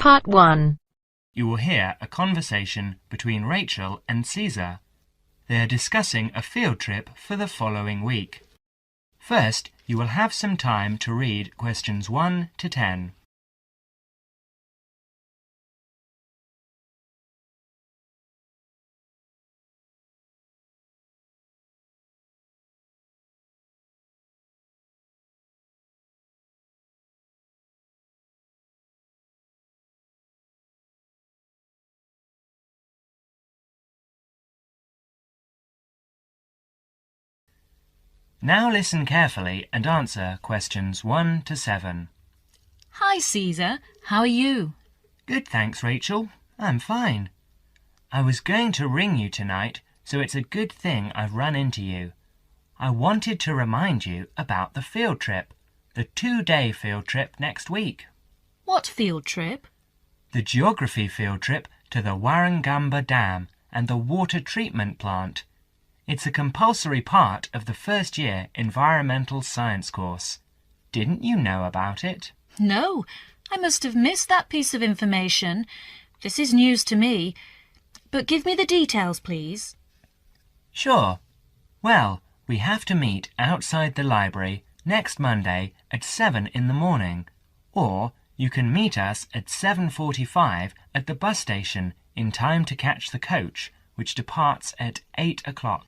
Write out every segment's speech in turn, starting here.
Part 1. You will hear a conversation between Rachel and Caesar. They are discussing a field trip for the following week. First, you will have some time to read questions 1 to 10. Now listen carefully and answer questions 1 to 7. Hi, Caesar. How are you? Good, thanks, Rachel. I'm fine. I was going to ring you tonight, so it's a good thing I've run into you. I wanted to remind you about the field trip, the 2-day field trip next week. What field trip? The geography field trip to the Warragamba Dam and the water treatment plant. It's a compulsory part of the first year environmental science course. Didn't you know about it? No, I must have missed that piece of information. This is news to me. But give me the details, please. Sure. Well, we have to meet outside the library next Monday at 7 in the morning, or you can meet us at 7:45 at the bus station in time to catch the coach, which departs at 8 o'clock.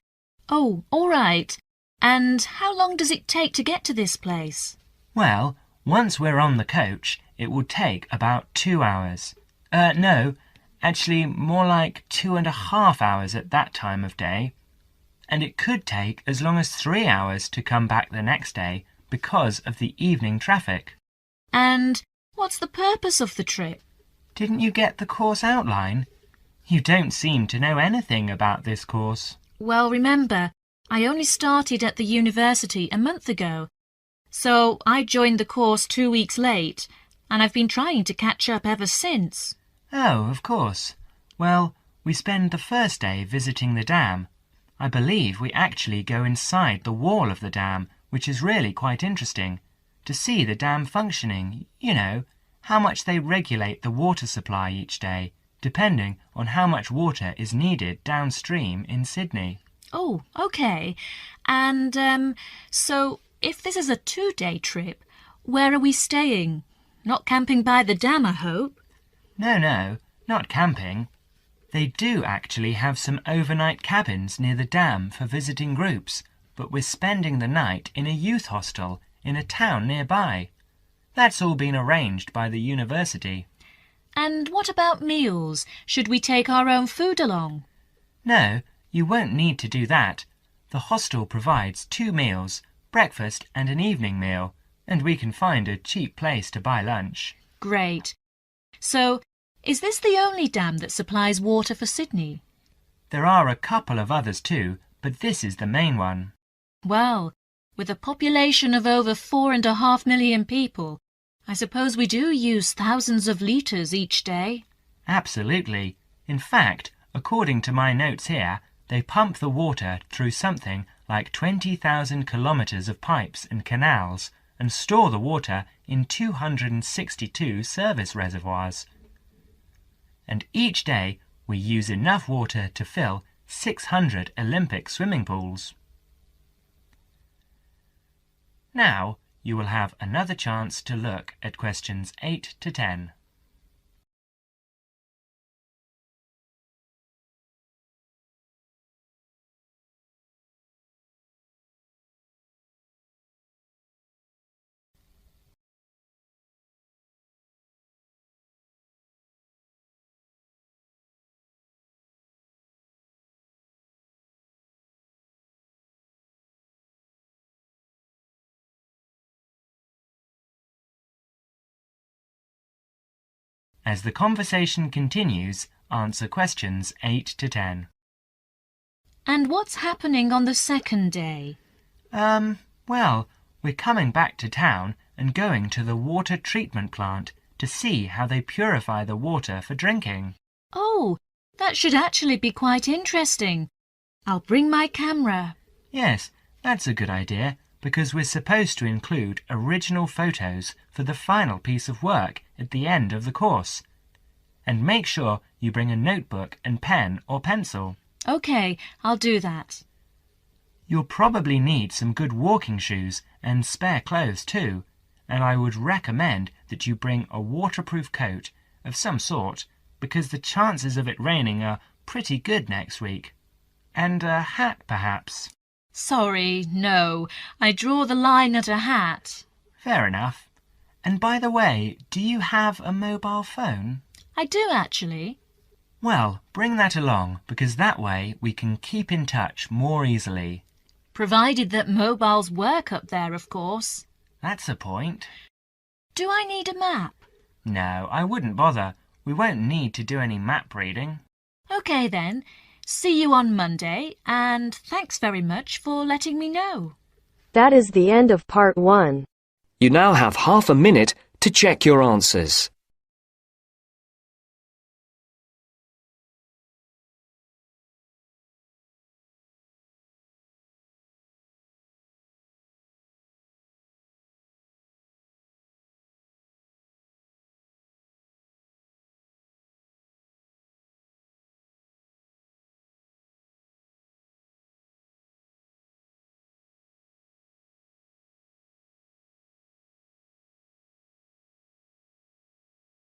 Oh, all right. And how long does it take to get to this place? Well, once we're on the coach, it will take about 2 hours. No, actually more like 2.5 hours at that time of day. And it could take as long as 3 hours to come back the next day because of the evening traffic. And what's the purpose of the trip? Didn't you get the course outline? You don't seem to know anything about this course. Well, remember, I only started at the university a month ago, so I joined the course 2 weeks late, and I've been trying to catch up ever since. Oh, of course. Well, we spend the first day visiting the dam. I believe we actually go inside the wall of the dam, which is really quite interesting, to see the dam functioning, you know, how much they regulate the water supply each day, depending on how much water is needed downstream in Sydney. Oh, okay. And, so if this is a 2-day trip, where are we staying? Not camping by the dam, I hope? No, not camping. They do actually have some overnight cabins near the dam for visiting groups, but we're spending the night in a youth hostel in a town nearby. That's all been arranged by the university. And what about meals? Should we take our own food along? No, you won't need to do that. The hostel provides 2 meals, breakfast and an evening meal, and we can find a cheap place to buy lunch. Great. So, is this the only dam that supplies water for Sydney? There are a couple of others too, but this is the main one. Well, with a population of over 4.5 million people, I suppose we do use thousands of litres each day. Absolutely. In fact, according to my notes here, they pump the water through something like 20,000 kilometres of pipes and canals and store the water in 262 service reservoirs. And each day we use enough water to fill 600 Olympic swimming pools. Now, you will have another chance to look at questions 8 to 10. As the conversation continues, answer questions 8 to 10. And what's happening on the second day? Well, we're coming back to town and going to the water treatment plant to see how they purify the water for drinking. Oh, that should actually be quite interesting. I'll bring my camera. Yes, that's a good idea, because we're supposed to include original photos for the final piece of work at the end of the course. And make sure you bring a notebook and pen or pencil. OK, I'll do that. You'll probably need some good walking shoes and spare clothes too, and I would recommend that you bring a waterproof coat of some sort because the chances of it raining are pretty good next week. And a hat, perhaps. Sorry, no. I draw the line at a hat. Fair enough. And by the way, do you have a mobile phone? I do, actually. Well, bring that along because that way we can keep in touch more easily. Provided that mobiles work up there, of course. That's a point. Do I need a map? No, I wouldn't bother. We won't need to do any map reading. OK then. See you on Monday, and thanks very much for letting me know. That is the end of part 1. You now have half a minute to check your answers.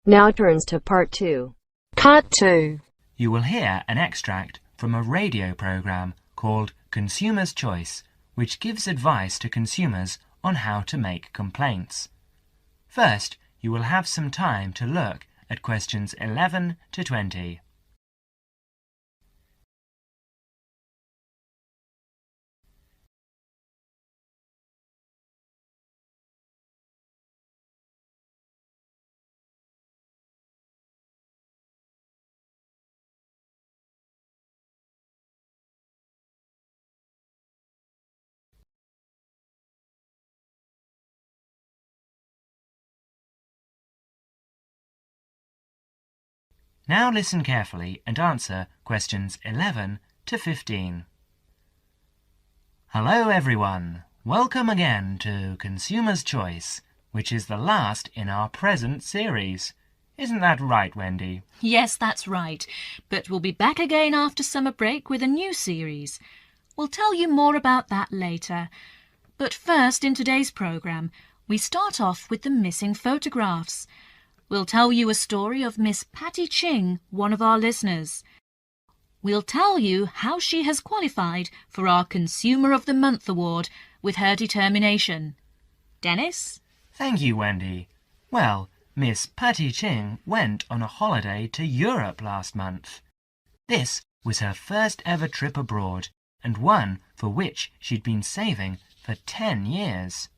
Now turns to part 2. Part 2. You will hear an extract from a radio program called Consumer's Choice, which gives advice to consumers on how to make complaints. First, you will have some time to look at questions 11 to 20. Now listen carefully and answer questions 11 to 15. Hello everyone! Welcome again to Consumer's Choice, which is the last in our present series. Isn't that right, Wendy? Yes, that's right. But we'll be back again after summer break with a new series. We'll tell you more about that later. But first, in today's programme, we start off with the missing photographs. We'll tell you a story of Miss Patty Ching, one of our listeners. We'll tell you how she has qualified for our Consumer of the Month award with her determination. Dennis? Thank you, Wendy. Well, Miss Patty Ching went on a holiday to Europe last month. This was her first ever trip abroad, and one for which she'd been saving for 10 years.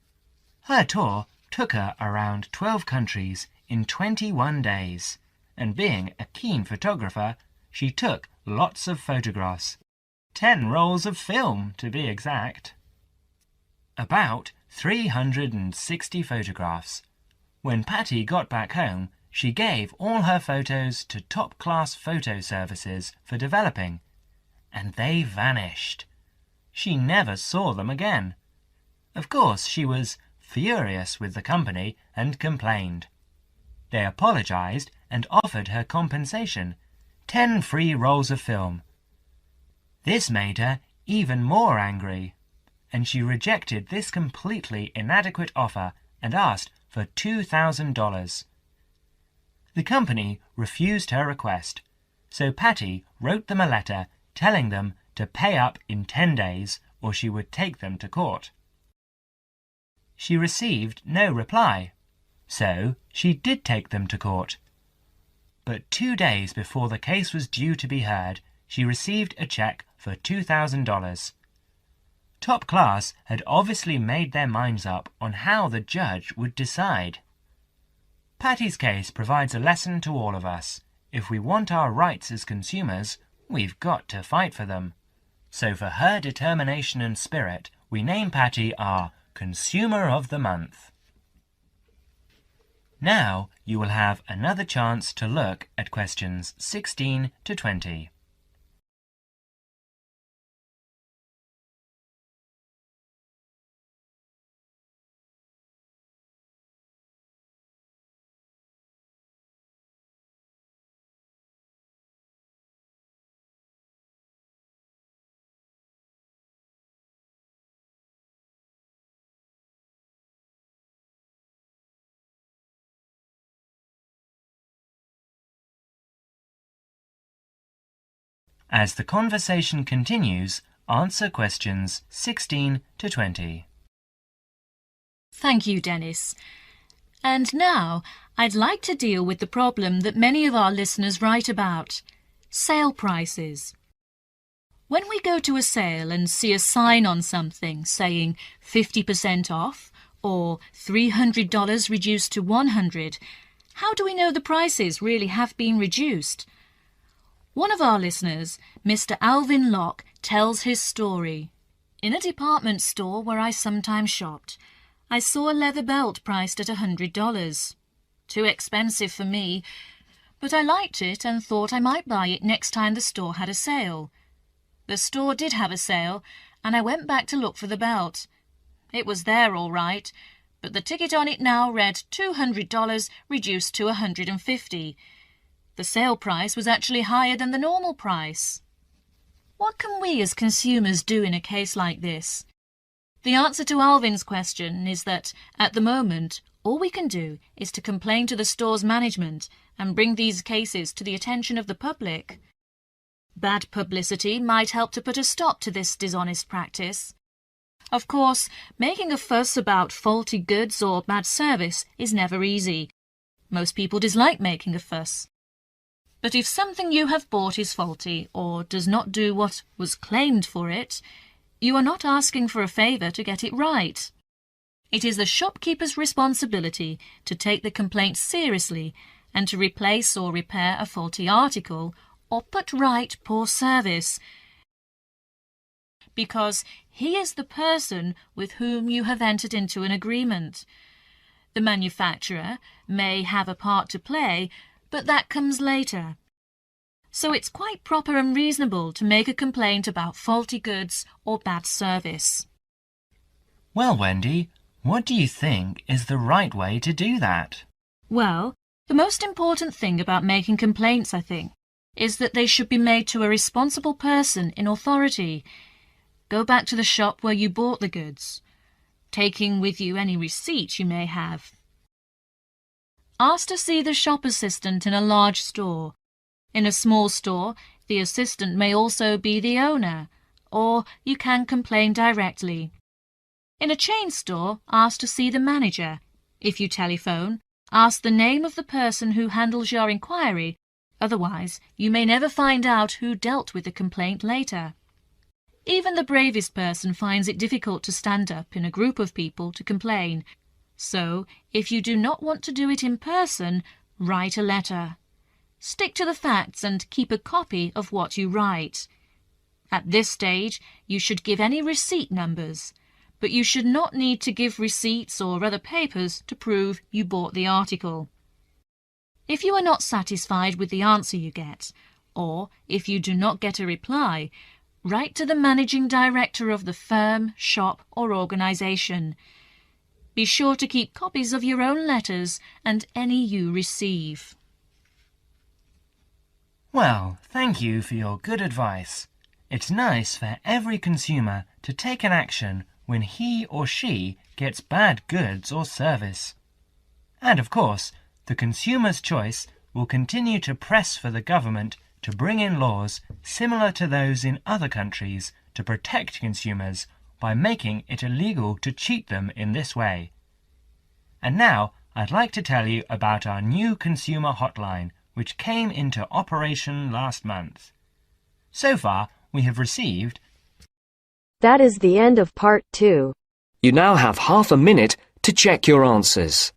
Her tour took her around 12 countries in 21 days, and being a keen photographer, she took lots of photographs. 10 rolls of film, to be exact. About 360 photographs. When Patty got back home, she gave all her photos to top-class photo services for developing, and they vanished. She never saw them again. Of course, she was furious with the company and complained. They apologized and offered her compensation, 10 free rolls of film. This made her even more angry, and she rejected this completely inadequate offer and asked for $2,000. The company refused her request, so Patty wrote them a letter telling them to pay up in 10 days or she would take them to court. She received no reply, so she did take them to court. But 2 days before the case was due to be heard, she received a check for $2,000. Top Class had obviously made their minds up on how the judge would decide. Patty's case provides a lesson to all of us. If we want our rights as consumers, we've got to fight for them. So for her determination and spirit, we name Patty our Consumer of the Month. Now you will have another chance to look at questions 16 to 20. As the conversation continues, answer questions 16 to 20. Thank you, Dennis. And now I'd like to deal with the problem that many of our listeners write about: sale prices. When we go to a sale and see a sign on something saying 50% off or $300 reduced to $100, how do we know the prices really have been reduced? One of our listeners, Mr. Alvin Locke, tells his story. In a department store where I sometimes shopped, I saw a leather belt priced at $100. Too expensive for me, but I liked it and thought I might buy it next time the store had a sale. The store did have a sale, and I went back to look for the belt. It was there all right, but the ticket on it now read $200 reduced to $150. The sale price was actually higher than the normal price. What can we as consumers do in a case like this? The answer to Alvin's question is that, at the moment, all we can do is to complain to the store's management and bring these cases to the attention of the public. Bad publicity might help to put a stop to this dishonest practice. Of course, making a fuss about faulty goods or bad service is never easy. Most people dislike making a fuss. But if something you have bought is faulty or does not do what was claimed for it, you are not asking for a favour to get it right. It is the shopkeeper's responsibility to take the complaint seriously and to replace or repair a faulty article or put right poor service, because he is the person with whom you have entered into an agreement. The manufacturer may have a part to play, but that comes later. So it's quite proper and reasonable to make a complaint about faulty goods or bad service. Well, Wendy, what do you think is the right way to do that? Well, the most important thing about making complaints, I think, is that they should be made to a responsible person in authority. Go back to the shop where you bought the goods, taking with you any receipt you may have. Ask to see the shop assistant in a large store. In a small store, the assistant may also be the owner, or you can complain directly. In a chain store, ask to see the manager. If you telephone, ask the name of the person who handles your inquiry. Otherwise, you may never find out who dealt with the complaint later. Even the bravest person finds it difficult to stand up in a group of people to complain. So, if you do not want to do it in person, write a letter. Stick to the facts and keep a copy of what you write. At this stage, you should give any receipt numbers, but you should not need to give receipts or other papers to prove you bought the article. If you are not satisfied with the answer you get, or if you do not get a reply, write to the managing director of the firm, shop, or organisation. Be sure to keep copies of your own letters and any you receive. Well, thank you for your good advice. It's nice for every consumer to take an action when he or she gets bad goods or service. And of course, the consumer's choice will continue to press for the government to bring in laws similar to those in other countries to protect consumers by making it illegal to cheat them in this way. And now I'd like to tell you about our new consumer hotline, which came into operation last month. So far, we have received... That is the end of part 2. You now have half a minute to check your answers.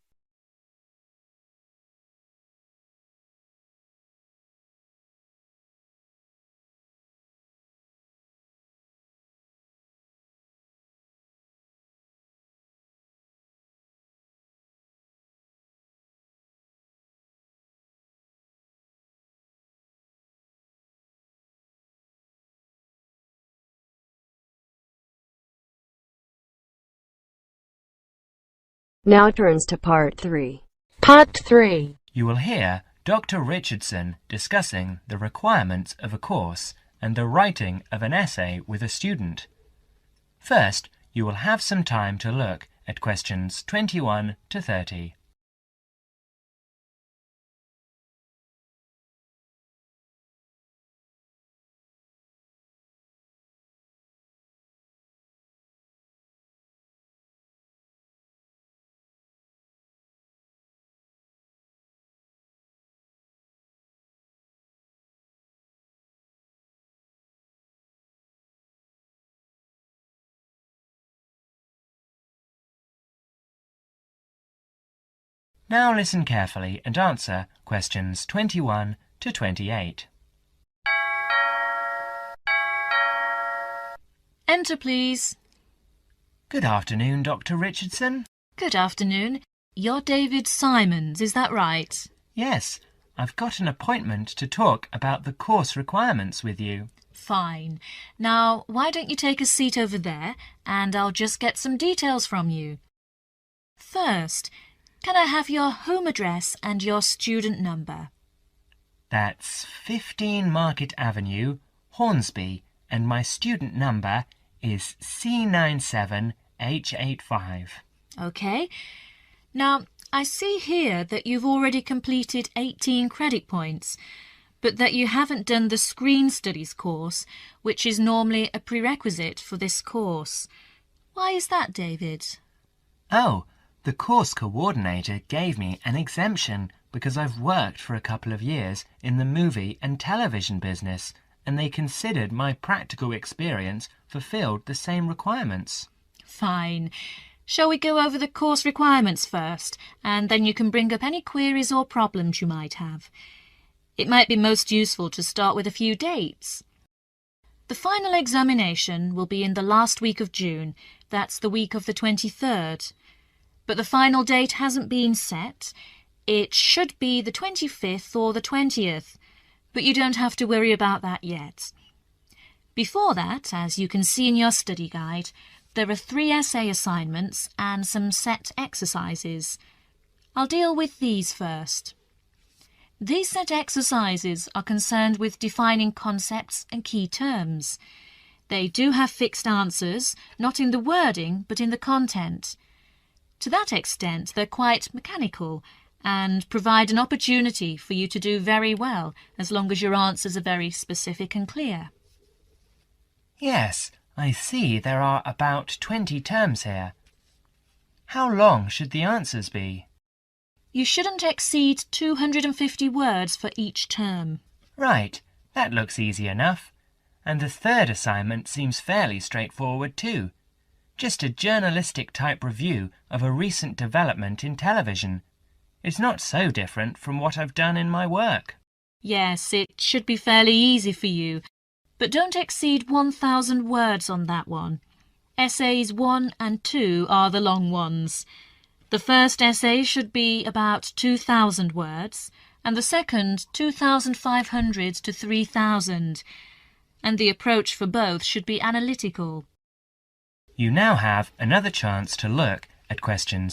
Now turns to part 3. Part 3. You will hear Dr. Richardson discussing the requirements of a course and the writing of an essay with a student. First, you will have some time to look at questions 21 to 30. Now listen carefully and answer questions 21 to 28. Enter, please. Good afternoon, Dr. Richardson. Good afternoon. You're David Simons, is that right? Yes, I've got an appointment to talk about the course requirements with you. Fine. Now, why don't you take a seat over there and I'll just get some details from you. First, can I have your home address and your student number? That's 15 Market Avenue, Hornsby, and my student number is C97H85. OK. Now, I see here that you've already completed 18 credit points, but that you haven't done the Screen Studies course, which is normally a prerequisite for this course. Why is that, David? Oh, the course coordinator gave me an exemption because I've worked for a couple of years in the movie and television business, and they considered my practical experience fulfilled the same requirements. Fine. Shall we go over the course requirements first, and then you can bring up any queries or problems you might have? It might be most useful to start with a few dates. The final examination will be in the last week of June. That's the week of the 23rd. But the final date hasn't been set. It should be the 25th or the 20th, but you don't have to worry about that yet. Before that, as you can see in your study guide, there are 3 essay assignments and some set exercises. I'll deal with these first. These set exercises are concerned with defining concepts and key terms. They do have fixed answers, not in the wording, but in the content. To that extent, they're quite mechanical and provide an opportunity for you to do very well, as long as your answers are very specific and clear. Yes, I see there are about 20 terms here. How long should the answers be? You shouldn't exceed 250 words for each term. Right, that looks easy enough. And the third assignment seems fairly straightforward too. Just a journalistic type review of a recent development in television. It's not so different from what I've done in my work. Yes, it should be fairly easy for you, but don't exceed 1,000 words on that one. Essays 1 and 2 are the long ones. The first essay should be about 2,000 words, and the second 2,500 to 3,000, and the approach for both should be analytical. You now have another chance to look at questions.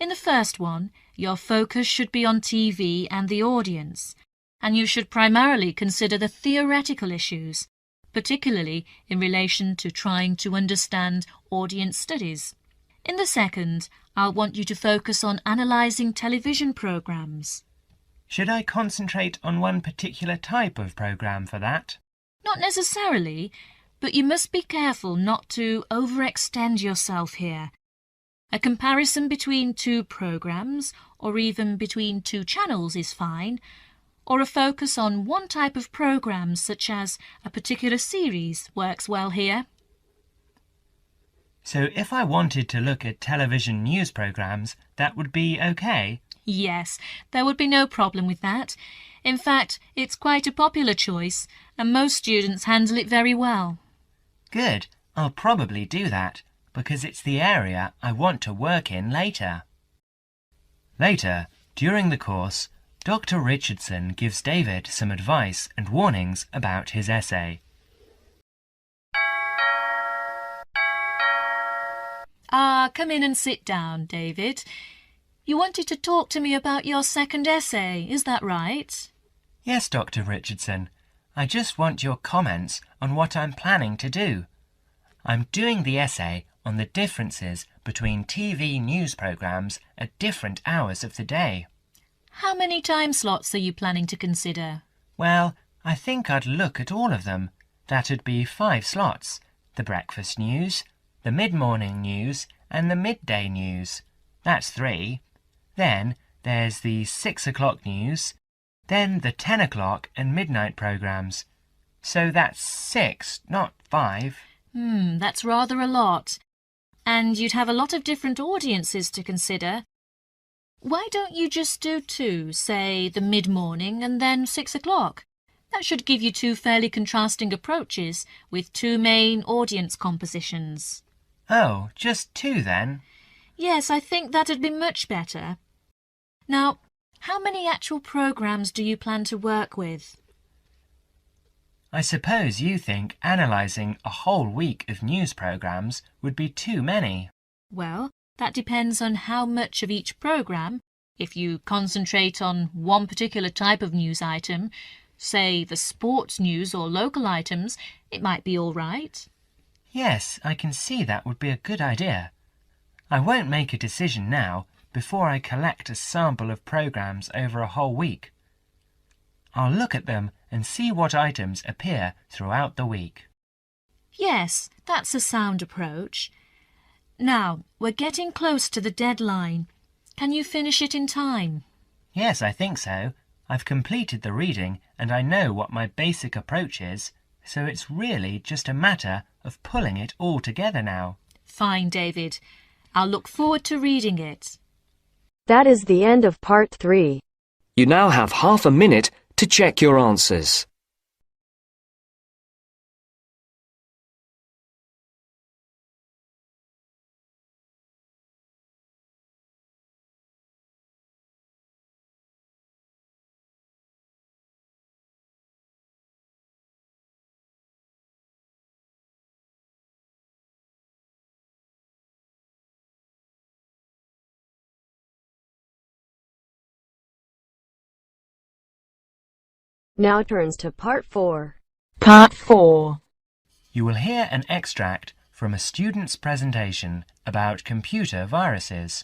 In the first one, your focus should be on TV and the audience, and you should primarily consider the theoretical issues, particularly in relation to trying to understand audience studies. In the second, I'll want you to focus on analysing television programmes. Should I concentrate on one particular type of programme for that? Not necessarily, but you must be careful not to overextend yourself here. A comparison between 2 programmes, or even between 2 channels is fine, or a focus on one type of programme such as a particular series works well here. So if I wanted to look at television news programmes, that would be okay? Yes, there would be no problem with that. In fact, it's quite a popular choice, and most students handle it very well. Good, I'll probably do that, because it's the area I want to work in later. Later, during the course, Dr. Richardson gives David some advice and warnings about his essay. Come in and sit down, David. You wanted to talk to me about your second essay, is that right? Yes, Dr. Richardson. I just want your comments on what I'm planning to do. I'm doing the essay on the differences between TV news programs at different hours of the day. How many time slots are you planning to consider? Well, I think I'd look at all of them. That'd be 5 slots: the breakfast news, the mid-morning news, and the midday news. That's 3. Then there's the 6 o'clock news, then the 10 o'clock and midnight programs. So that's 6, not 5. That's rather a lot. And you'd have a lot of different audiences to consider. Why don't you just do 2, say the mid-morning and then 6 o'clock? That should give you 2 fairly contrasting approaches with 2 main audience compositions. Oh, just 2 then? Yes, I think that'd be much better. Now, how many actual programs do you plan to work with? I suppose you think analysing a whole week of news programmes would be too many. Well, that depends on how much of each program. If you concentrate on one particular type of news item, say the sports news or local items, it might be all right. Yes, I can see that would be a good idea. I won't make a decision now before I collect a sample of programmes over a whole week. I'll look at them and see what items appear throughout the week. Yes, that's a sound approach. Now, we're getting close to the deadline. Can you finish it in time? Yes, I think so. I've completed the reading and I know what my basic approach is, so it's really just a matter of pulling it all together now. Fine, David. I'll look forward to reading it. That is the end of part 3. You now have half a minute to check your answers. Now turns to part 4. Part 4. You will hear an extract from a student's presentation about computer viruses.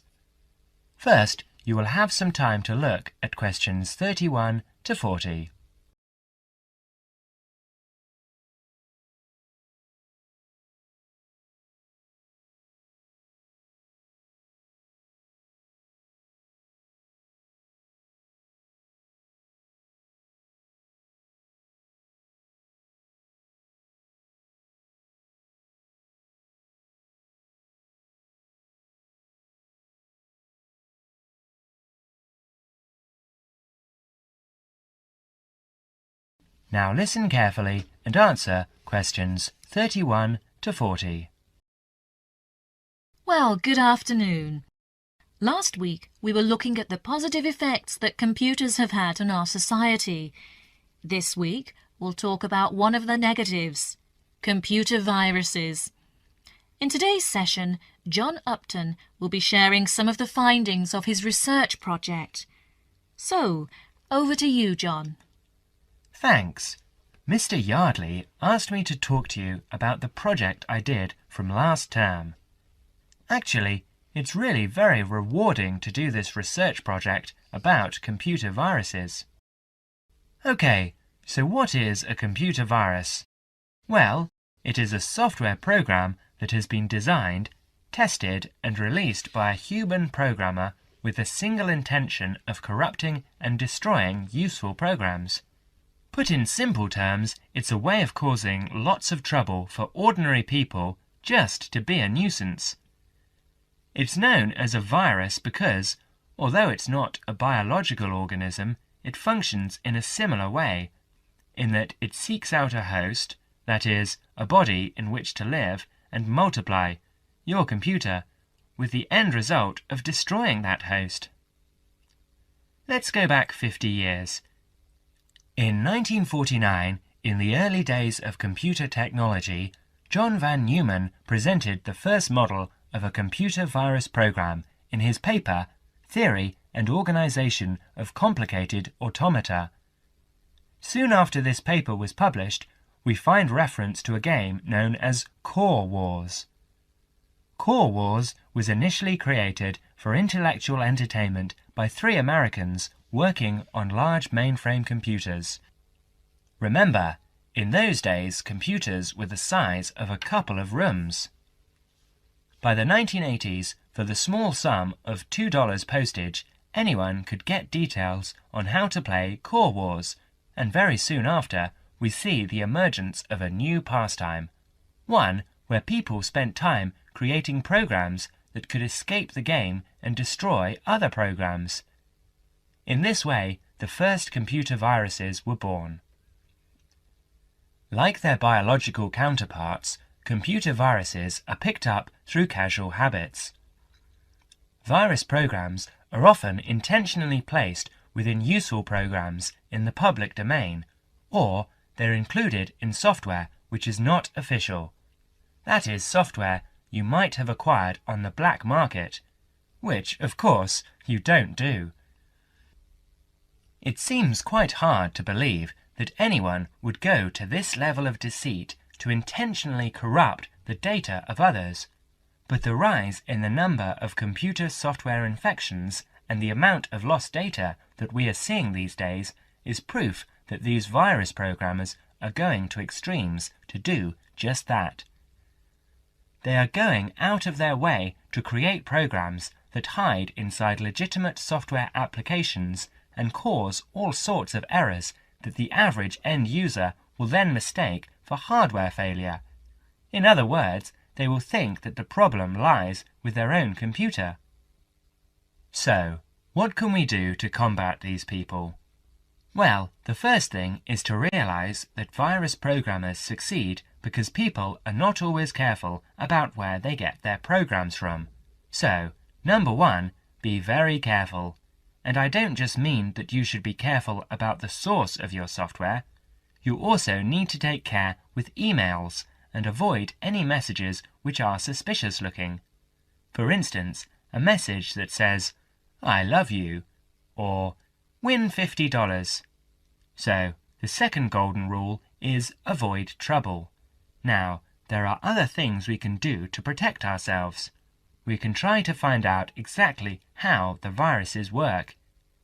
First, you will have some time to look at questions 31 to 40. Now listen carefully and answer questions 31 to 40. Well, good afternoon. Last week, we were looking at the positive effects that computers have had on our society. This week, we'll talk about one of the negatives: computer viruses. In today's session, John Upton will be sharing some of the findings of his research project. So, over to you, John. Thanks. Mr. Yardley asked me to talk to you about the project I did from last term. Actually, it's really very rewarding to do this research project about computer viruses. Okay, so what is a computer virus? Well, it is a software program that has been designed, tested and released by a human programmer with the single intention of corrupting and destroying useful programs. Put in simple terms, it's a way of causing lots of trouble for ordinary people just to be a nuisance. It's known as a virus because, although it's not a biological organism, it functions in a similar way, in that it seeks out a host, that is, a body in which to live and multiply, your computer, with the end result of destroying that host. Let's go back 50 years. In 1949, in the early days of computer technology, John van Neumann presented the first model of a computer virus program in his paper, Theory and Organization of Complicated Automata. Soon after this paper was published, we find reference to a game known as Core Wars. Core Wars was initially created for intellectual entertainment by 3 Americans working on large mainframe computers. Remember, in those days computers were the size of a couple of rooms. By the 1980s, for the small sum of $2 postage, anyone could get details on how to play Core Wars, and very soon after, we see the emergence of a new pastime, one where people spent time creating programs that could escape the game and destroy other programs. In this way, the first computer viruses were born. Like their biological counterparts, computer viruses are picked up through casual habits. Virus programs are often intentionally placed within useful programs in the public domain, or they're included in software which is not official. That is software you might have acquired on the black market, which, of course, you don't do. It seems quite hard to believe that anyone would go to this level of deceit to intentionally corrupt the data of others, but the rise in the number of computer software infections and the amount of lost data that we are seeing these days is proof that these virus programmers are going to extremes to do just that. They are going out of their way to create programs that hide inside legitimate software applications and cause all sorts of errors that the average end user will then mistake for hardware failure. In other words, they will think that the problem lies with their own computer. So, what can we do to combat these people? Well, the first thing is to realize that virus programmers succeed because people are not always careful about where they get their programs from. So, number 1, be very careful. And I don't just mean that you should be careful about the source of your software. You also need to take care with emails and avoid any messages which are suspicious looking. For instance, a message that says, "I love you," or "Win $50. So, the second golden rule is avoid trouble. Now, there are other things we can do to protect ourselves. We can try to find out exactly how the viruses work,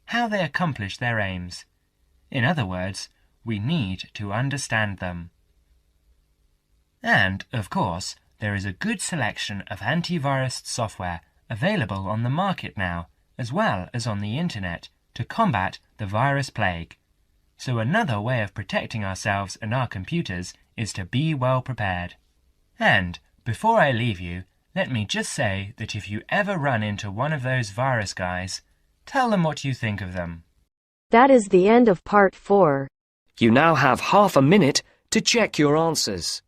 how they accomplish their aims. In other words, we need to understand them. And, of course, there is a good selection of antivirus software available on the market now, as well as on the internet, to combat the virus plague. So another way of protecting ourselves and our computers is to be well prepared. And, before I leave you, let me just say that if you ever run into one of those virus guys, tell them what you think of them. That is the end of part 4. You now have half a minute to check your answers.